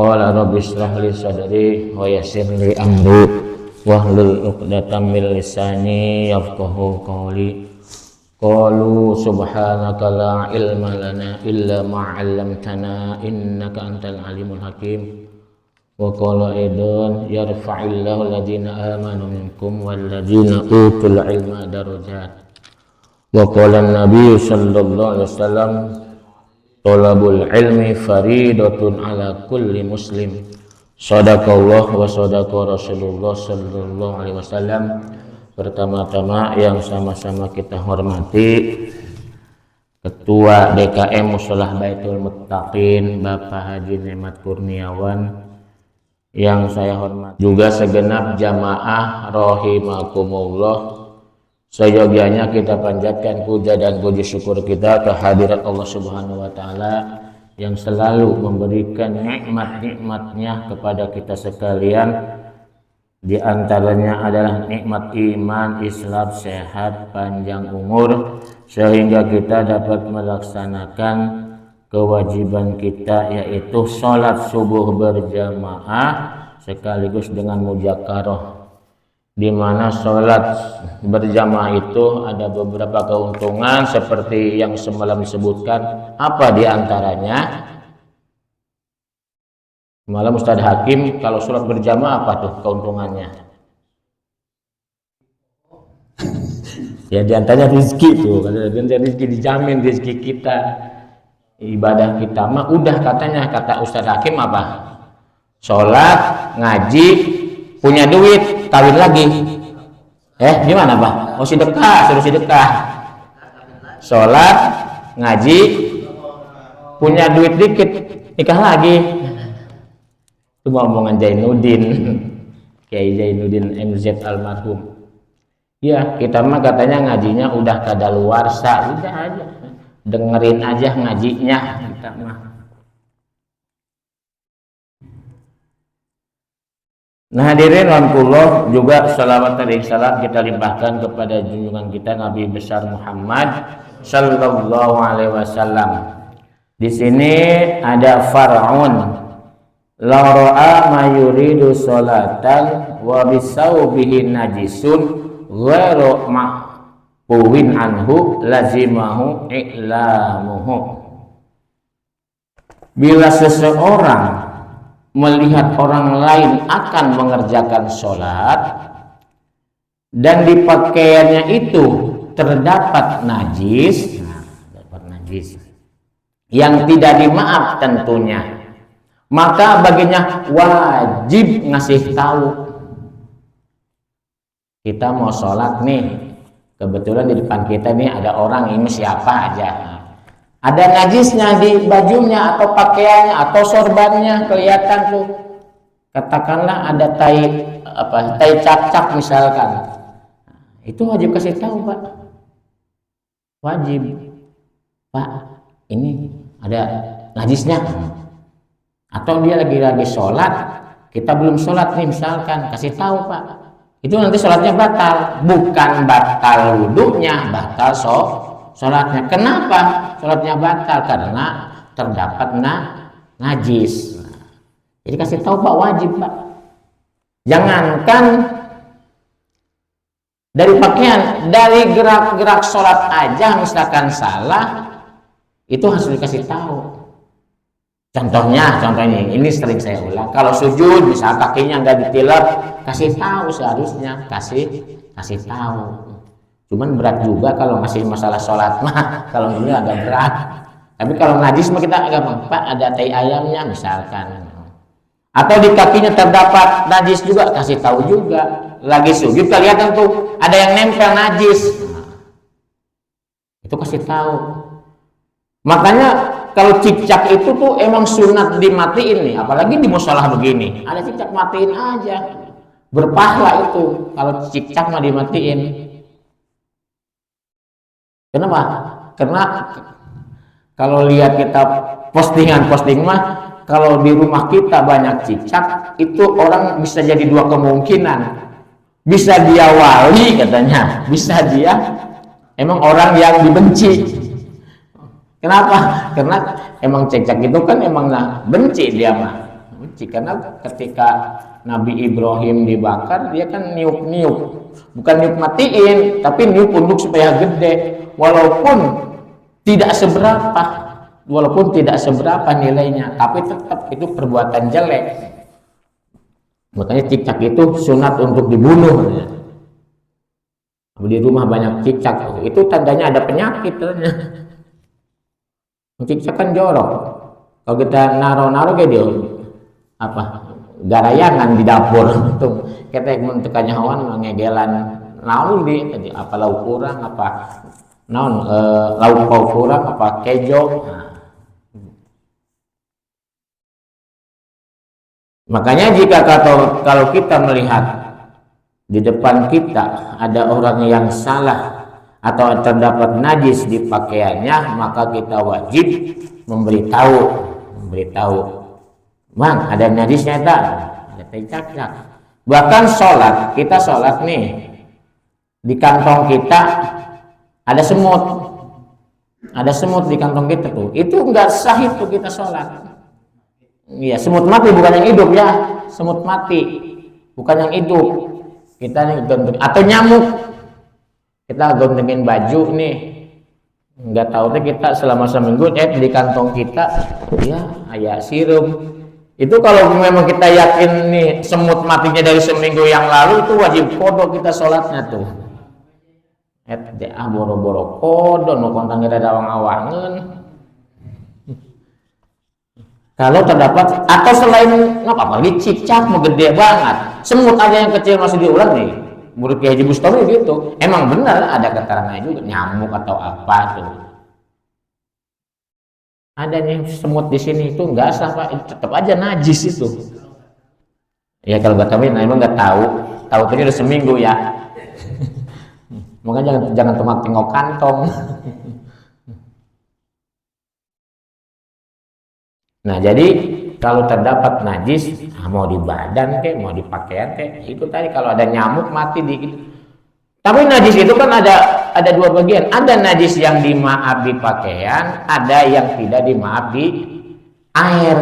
Qala rabbi shrah li sadri wa yassir li amri wahlul 'uqdatam min lisani yafqahu qawli. Qalu subhanaka la ilma lana illa ma 'allamtana innaka antal alimul hakim. Wa qala aidan yarfa'illahu alladhina amanu minkum walladhina utul ilma darajat. Wa qala an-nabiy sallallahu alaihi wasallam thalabul ilmi faridatun ala kulli muslim. Shadaqallah wa shadaqa Rasulullah sallallahu alaihi wasallam. Pertama-tama yang sama-sama kita hormati Ketua DKM Musholah Baitul Muttaqin Bapak Haji Nemat Kurniawan, yang saya hormati juga segenap jamaah rahimakumullah. Seyogianya kita panjatkan puja dan puji syukur kita kehadirat Allah Subhanahu wa Ta'ala yang selalu memberikan nikmat-nikmatnya kepada kita sekalian. Di antaranya adalah nikmat iman, Islam, sehat, panjang umur, sehingga kita dapat melaksanakan kewajiban kita, yaitu sholat subuh berjamaah sekaligus dengan mujakarah, di mana sholat berjamaah itu ada beberapa keuntungan seperti yang semalam disebutkan. Apa di antaranya? Malam Ustadz Hakim, kalau sholat berjamaah apa tuh keuntungannya? Ya di antaranya rezeki tuh, rezeki dijamin, rezeki kita, ibadah kita mah udah katanya, kata Ustadz Hakim apa? Sholat, ngaji, punya duit, kawin lagi. Gimana Pak? Oh sedekah, suruh sedekah. Sholat, ngaji, punya duit dikit, nikah lagi. Itu omongan Zainuddin, Kiai Zainuddin MZ almarhum. Ya kita mah katanya ngajinya udah kadaluarsa, udah aja dengerin aja ngajinya kita mah. Nah hadirin rahimakumullah, juga salawat dan salam kita limpahkan kepada junjungan kita Nabi besar Muhammad sallallahu alaihi wasallam. Di sini ada far'un la ra'a ma yuridu sholatan wa bisawbihi najisun ghairu ma'fuwin anhu lazimahu i'lamuhu. Bila seseorang melihat orang lain akan mengerjakan sholat dan di pakaiannya itu terdapat najis, yang tidak dimaaf tentunya, maka baginya wajib ngasih tahu. Kita mau sholat nih, kebetulan di depan kita nih ada orang, ini siapa aja, ada najisnya di bajunya atau pakaiannya atau sorbannya kelihatan tuh, katakanlah ada tai cacak misalkan, itu wajib kasih tahu Pak, wajib Pak ini ada najisnya. Atau dia lagi sholat, kita belum sholat nih misalkan, kasih tahu Pak, itu nanti sholatnya batal, bukan batal wudhunya, batal sholatnya. Kenapa sholatnya batal? Karena terdapat najis. Jadi kasih tahu Pak, wajib Pak. Jangankan dari pakaian, dari gerak-gerak sholat aja misalkan salah, itu harus dikasih tahu. Contohnya ini sering saya ulang, kalau sujud misal kakinya nggak ditilap, kasih tahu, seharusnya kasih tahu. Cuman berat juga kalau masih masalah sholat mah, kalau ini agak berat. Tapi kalau najis mah kita agak Pak, ada tai ayamnya misalkan, atau di kakinya terdapat najis juga, kasih tahu juga. Lagi sujud kelihatan tuh ada yang nempel najis, itu kasih tahu. Makanya kalau cicak itu tuh emang sunat dimatiin nih, apalagi di musholah begini, ada cicak matiin aja, berpahala itu kalau cicak mah dimatiin. Kenapa? Karena kalau lihat kita posting mah, kalau di rumah kita banyak cicak, itu orang bisa jadi dua kemungkinan, bisa dia wali katanya, bisa dia emang orang yang dibenci. Kenapa? Karena emang cicak itu kan emang benci dia mah. karena ketika Nabi Ibrahim dibakar, dia kan niup-niup, bukan niup matiin, tapi niup untuk supaya gede, walaupun tidak seberapa nilainya, tapi tetap itu perbuatan jelek. Makanya cicak itu sunat untuk dibunuh. Di rumah banyak cicak, itu tandanya ada penyakit. Cicak kan jorok. Kalau kita naro-naro kayak dia garayangan di dapur itu kita mentekannya hawan ngegelan naon di apa lauk kurang apa naon lauk pau kurang apa kejo. Makanya jika kalau kita melihat di depan kita ada orang yang salah atau terdapat najis di pakaiannya, maka kita wajib memberitahu, Bang, ada najisnya tak? Cak. Bahkan kita sholat nih, di kantong kita ada semut di kantong kita tuh, itu enggak sah itu kita sholat. Iya, semut mati bukan yang hidup ya, semut mati bukan yang hidup. Kita nih atau nyamuk, kita gontengin baju nih, nggak tahu tuh kita selama seminggu di kantong kita ya ayah sirup. Itu kalau memang kita yakin nih semut matinya dari seminggu yang lalu, itu wajib kodo kita sholatnya tuh. Boro-boro kodo no kontang kita awang-awangan. Kalau terdapat atau selain apalagi cicak mau gede banget, semut aja yang kecil masih diulang nih. Murid Kiai Haji Bustami gitu. Emang benar ada keterangannya juga nyamuk atau apa tuh. Ada nih semut di sini itu enggak sah Pak, tetap aja najis itu. Ya kalau kami emang nggak tahu tuh udah seminggu ya. Makanya jangan tengok kantong. Nah jadi kalau terdapat najis, mau di badan kek, mau di pakaian kek, itu tadi kalau ada nyamuk mati di. Tapi najis itu kan ada dua bagian. Ada najis yang dimaaf di pakaian, ada yang tidak dimaaf di air.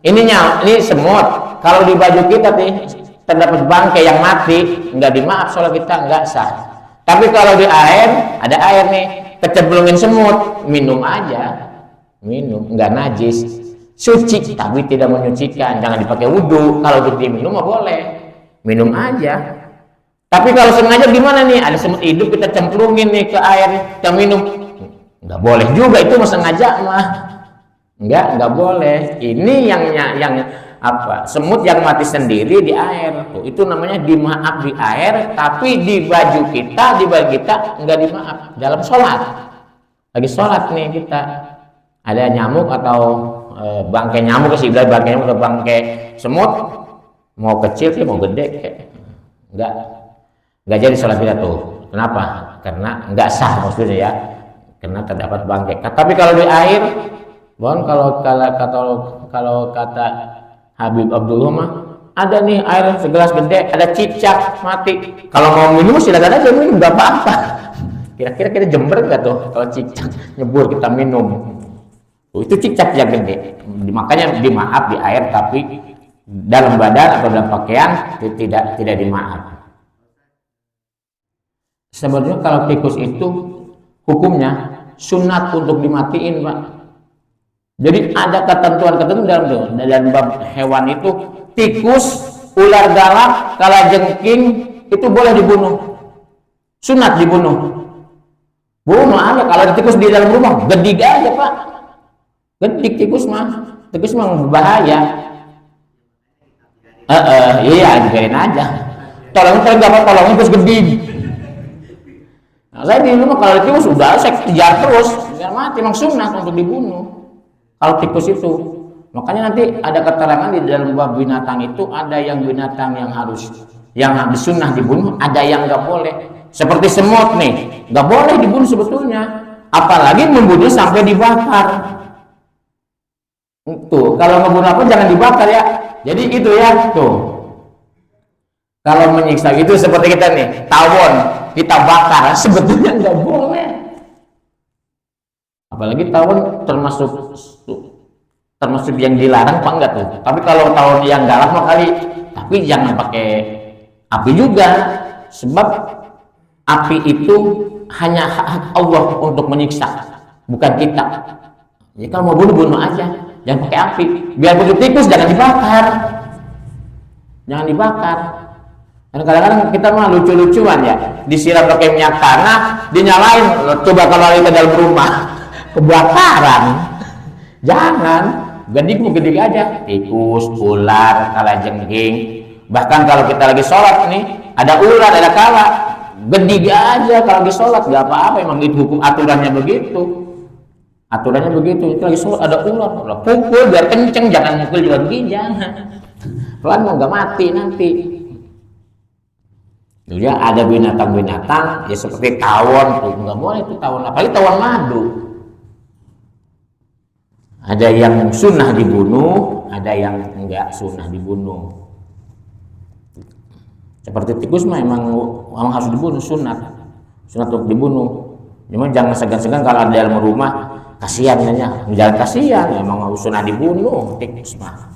Ini semut. Kalau di baju kita nih terdapat bangkai yang mati, nggak dimaaf soal kita nggak sah. Tapi kalau di air, ada air nih, kecemplungin semut, minum aja, nggak najis. Suci tapi tidak menyucikan, jangan dipakai wudhu. Kalau untuk diminum mah boleh, minum aja. Tapi kalau sengaja gimana nih, ada semut hidup kita cemplungin nih ke air, kita minum, nggak boleh juga itu mah sengaja mah, nggak boleh. Ini yang semut yang mati sendiri di air, tuh itu namanya dimaaf di air, tapi di baju kita nggak dimaaf dalam sholat. Lagi sholat nih kita ada nyamuk atau bangkai nyamuk sih, bangkai nyamuk atau bangkai semut, mau kecil sih mau gede kayak nggak jadi sholat kita tuh. Kenapa? Karena nggak sah maksudnya ya, karena terdapat bangkai. Tapi kalau di air, kalau kata Habib Abdullah mah ada nih air segelas gede, ada cicak mati. Kalau mau minum silakan aja minum, nggak apa-apa. Kira-kira kita jember nggak tuh kalau cicak nyebur kita minum? Itu cicak yang gede, makanya dimaaf di air, tapi dalam badan atau dalam pakaian tidak dimaaf. Sebenarnya kalau tikus itu hukumnya sunat untuk dimatiin Pak. Jadi ada ketentuan dalam bab hewan itu, tikus, ular galak, kalajengking itu boleh dibunuh, sunat dibunuh. Bunuh aja. Kalau tikus di dalam rumah gedik aja Pak. Gedik tikus mah berbahaya. Iya dibiarin aja. Tolongin terus gedik. Nah, saya di rumah kalau tikus sudah saya kejar terus biar mati, memang sunnah untuk dibunuh. Kalau tikus itu, makanya nanti ada keterangan di dalam bab binatang itu, ada yang binatang yang sunnah dibunuh, ada yang nggak boleh. Seperti semut nih, nggak boleh dibunuh sebetulnya, apalagi membunuh sampai dibakar. Tuh, kalau ngebunuh apa jangan dibakar ya. Jadi itu ya, tuh. Kalau menyiksa itu seperti kita nih, tawon kita bakar, sebetulnya nggak boleh. Apalagi tawon termasuk termasuk yang dilarang apa enggak tuh? Tapi kalau tahun yang galak mah kali, tapi jangan pakai api juga, sebab api itu hanya hak Allah untuk menyiksa, bukan kita. Ya kalau mau bunuh aja, jangan pakai api. Biar begitu tikus jangan dibakar, jangan dibakar. Dan kadang-kadang kita mah lucu-lucuan ya, disiram pakai minyak tanah, dinyalain. Coba kalau kita dalam rumah kebakaran, jangan. Gede aja, tikus, ular, kalajengking. Bahkan kalau kita lagi sholat nih, ada ular, ada kala, gede aja kalau lagi sholat, nggak apa-apa. Emang itu hukum aturannya begitu. Aturannya begitu. Itu lagi sholat ada ular, pukul biar kenceng, jangan mukul juga begini, jangan. Pelan mau nggak mati nanti. Ya ada binatang-binatang ya seperti tawon tuh nggak boleh tuh tawon, apalagi tawon madu. Ada yang sunnah dibunuh, ada yang enggak sunnah dibunuh. Seperti tikus mah emang harus dibunuh, sunat untuk dibunuh. Cuma jangan segan-segan kalau ada dalam rumah, kasihan ya, jangan kasihan, emang harus sunnah dibunuh tikus mah.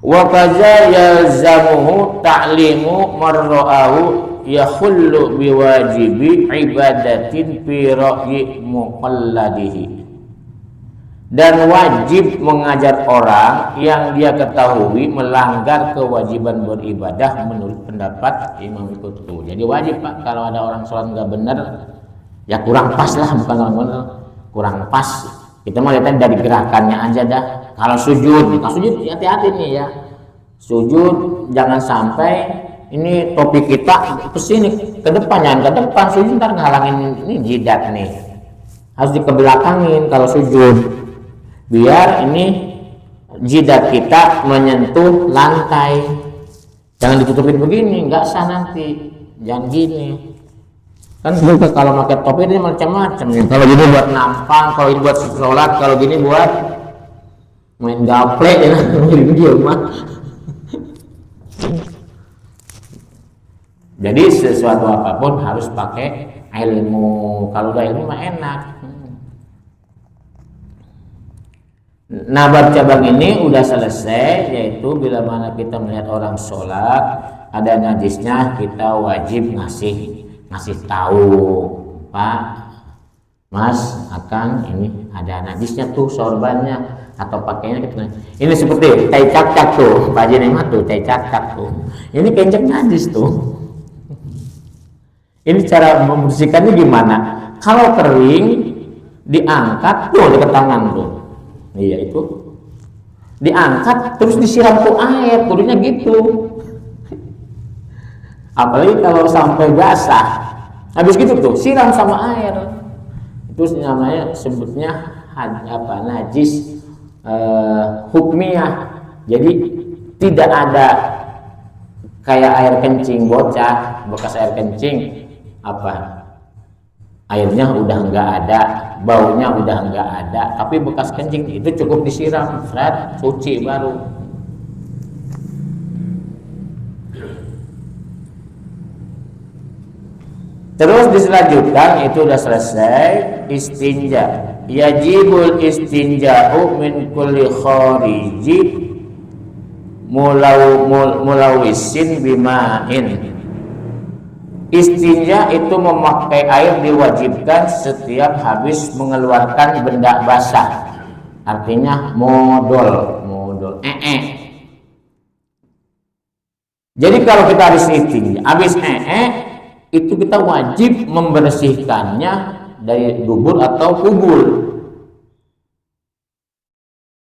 Wa kaza yalzamuhu ta'limu marra'ahu yakhullu biwajibi ibadatin fi ra'yi muqalladihi. Dan wajib mengajar orang yang dia ketahui melanggar kewajiban beribadah menurut pendapat Imam Qurtubi. Jadi wajib Pak, kalau ada orang sholat nggak benar ya kurang pas lah, bukan orang benar, kurang pas. Kita mau lihat dari gerakannya aja dah. Kalau sujud hati-hati nih ya. Sujud jangan sampai ini topi kita ke sini, ke depan, jangan ke depan. Sujud ntar ngalangin ini jidat nih. Harus dikebelakangin kalau sujud. Biar ini jidat kita menyentuh lantai. Jangan ditutupin begini, nggak sah nanti. Jangan gini. Kan juga kalau pakai topi ini macam-macam. Kalau gini buat nampang, kalau ini buat sholat, kalau gini buat main gaple ya, video mah. Jadi sesuatu apapun harus pakai ilmu. Kalau udah ilmu mah enak. Nah bab cabang ini udah selesai, yaitu bila mana kita melihat orang sholat ada najisnya, kita wajib ngasih tahu, Pak, Mas, Akang, ini ada najisnya tuh sorbannya atau pakainya gitu. Ini seperti tai cak-cak tuh, Pak Haji Nemat tuh tai cak-cak tuh. Ini kencak najis tuh. Ini cara membersihkannya gimana? Kalau kering diangkat tuh dekat tangan tuh. Iya itu. Diangkat terus disiram tuh air, kudunya gitu. Apalagi kalau sampai basah. Habis gitu tuh siram sama air. Itu namanya sebutnya najis hukmiyah. Jadi tidak ada kayak air kencing bocah, bekas air kencing airnya udah nggak ada, baunya udah nggak ada, tapi bekas kencing itu cukup disiram, suci baru. Terus diselanjutkan itu udah selesai istinja. Yajibul istinja'u min kulli khariji mulawisin bima'in. Istinja itu memakai air diwajibkan setiap habis mengeluarkan benda basah. Artinya modal. Jadi kalau kita habis istinja, habis itu kita wajib membersihkannya dari dubur atau kubur.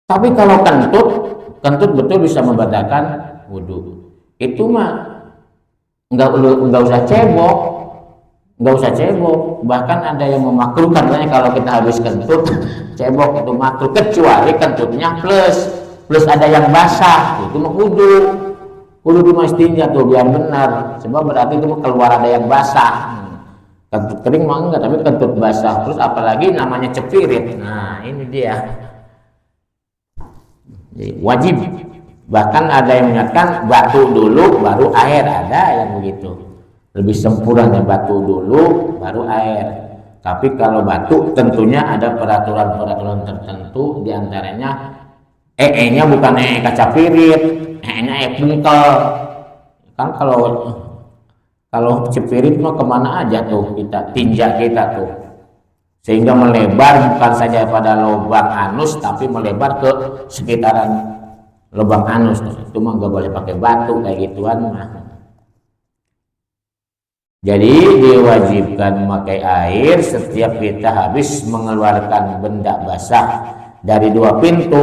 Tapi kalau kentut betul bisa membatalkan wudhu. Itu mah nggak usah cebok, bahkan ada yang memakruhkan kalau kita habis kentut cebok itu makruh, kecuali kentutnya plus ada yang basah, itu mah kudu dimastinja tuh biar benar, sebab berarti itu keluar ada yang basah. Kentut kering mah enggak, tapi kentut basah, terus apalagi namanya cepirit, nah ini dia. Jadi, wajib. Bahkan ada yang menyatakan batu dulu baru air, ada yang begitu. Lebih sempurna batu dulu baru air. Tapi kalau batu tentunya ada peraturan-peraturan tertentu, diantaranya nya bukan kaca pirit, nya buntel. Kan kalau cepirit mah kemana aja tuh kita tinja kita tuh, sehingga melebar bukan saja pada lubang anus tapi melebar ke sekitaran lubang anus. Itu mah nggak boleh pakai batu kayak gituan mah. Jadi diwajibkan memakai air setiap kita habis mengeluarkan benda basah dari dua pintu,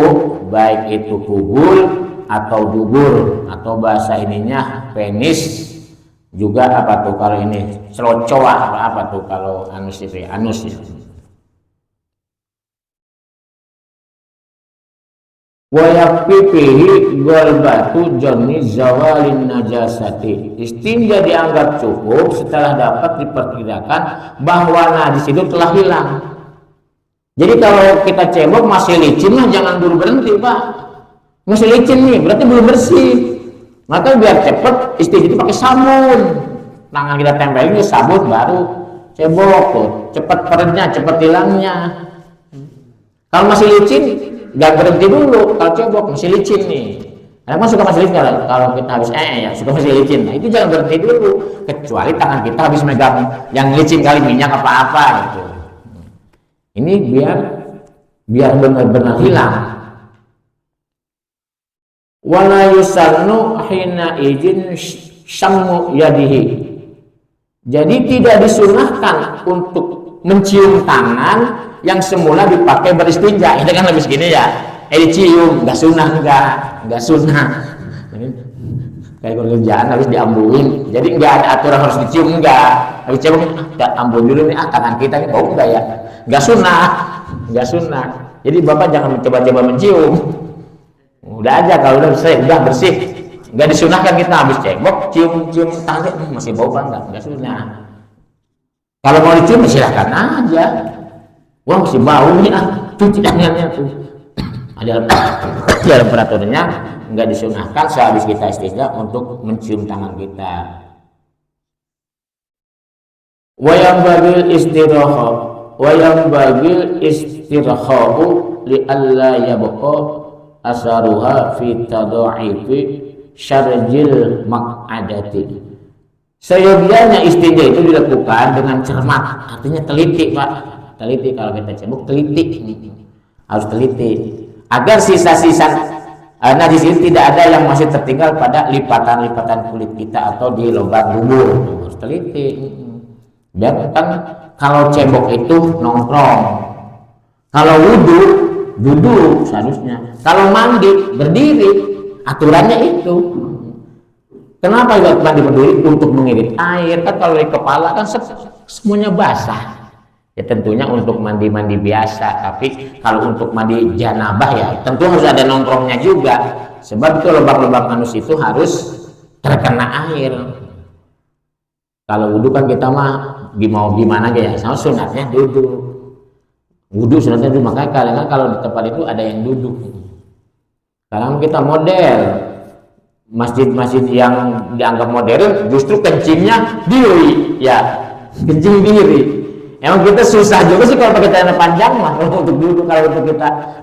baik itu kubul atau dubur, atau bahasa ininya penis, juga apa tuh kalau ini celocoa, apa tuh kalau anus itu ya, anus ya. Wayafihi gol batu joni zawalin najasati. Istinja dianggap cukup setelah dapat diperkirakan bahwa najis itu telah hilang. Jadi kalau kita cebok masih licin lah, jangan dulu berhenti pak. Masih licin nih, berarti belum bersih. Maka biar cepet istinja itu pakai sabun. Tangan kita tempelin ke sabun baru cebok tuh, cepet perednya, cepet hilangnya. Kalau masih licin, gak berhenti dulu. Kalau cebok masih licin nih, karena suka masih licin kalau kita habis ya suka masih licin. Nah, itu jangan berhenti dulu, kecuali tangan kita habis megang yang licin kali minyak apa-apa gitu. Ini biar benar-benar hilang. Wala yusannu hina izin syammu yadihi. Jadi tidak disunahkan untuk mencium tangan yang semula dipakai beristinja. Itu kan habis gini ya, dicium, nggak sunnah. Kayak kerjaan habis diambuin, jadi nggak ada aturan harus dicium, enggak. Habis cium, ambuin dulu nih, tangan kita ini bau enggak ya? Nggak sunnah. Jadi bapak jangan mencoba-coba mencium. Udah aja kalau udah bersih, nggak disunahkan kita habis cebok cium tangan masih bau apa nggak sunnah. Kalau mau dicium silahkan aja. Wah masih bau nih, cuci tangannya tuh. Ada dalam peraturannya nggak disunahkan sehabis kita istinja untuk mencium tangan kita. Wayang bagil istirahahu li alla yabqa asaruha fi tadaifi syarjil maq'adati. Seyogianya istinja itu dilakukan dengan cermat, artinya teliti pak. Teliti, kalau kita cebok teliti, harus teliti agar sisa-sisa najis itu tidak ada yang masih tertinggal pada lipatan-lipatan kulit kita atau di lubang dubur. Harus teliti. Biar kan kalau cebok itu nongkrong, kalau wudhu duduk seharusnya, kalau mandi berdiri, aturannya itu. Kenapa mandi berdiri? Untuk mengirit air. Kan kalau di kepala kan semuanya basah. Ya tentunya untuk mandi-mandi biasa, tapi kalau untuk mandi janabah ya tentu harus ada nongkrongnya juga. Sebab itu lubang-lubang anus itu harus terkena air. Kalau wudhu kan kita mah mau gimana aja ya, sama sunatnya duduk. Wudhu sunatnya duduk, makanya kalian kalau di tempat itu ada yang duduk. Sekarang kita model masjid-masjid yang dianggap modern justru kencingnya diri, ya kencing diri. Emang kita susah juga sih kalau pakai celana panjang mah kalau untuk duduk, kalau untuk kita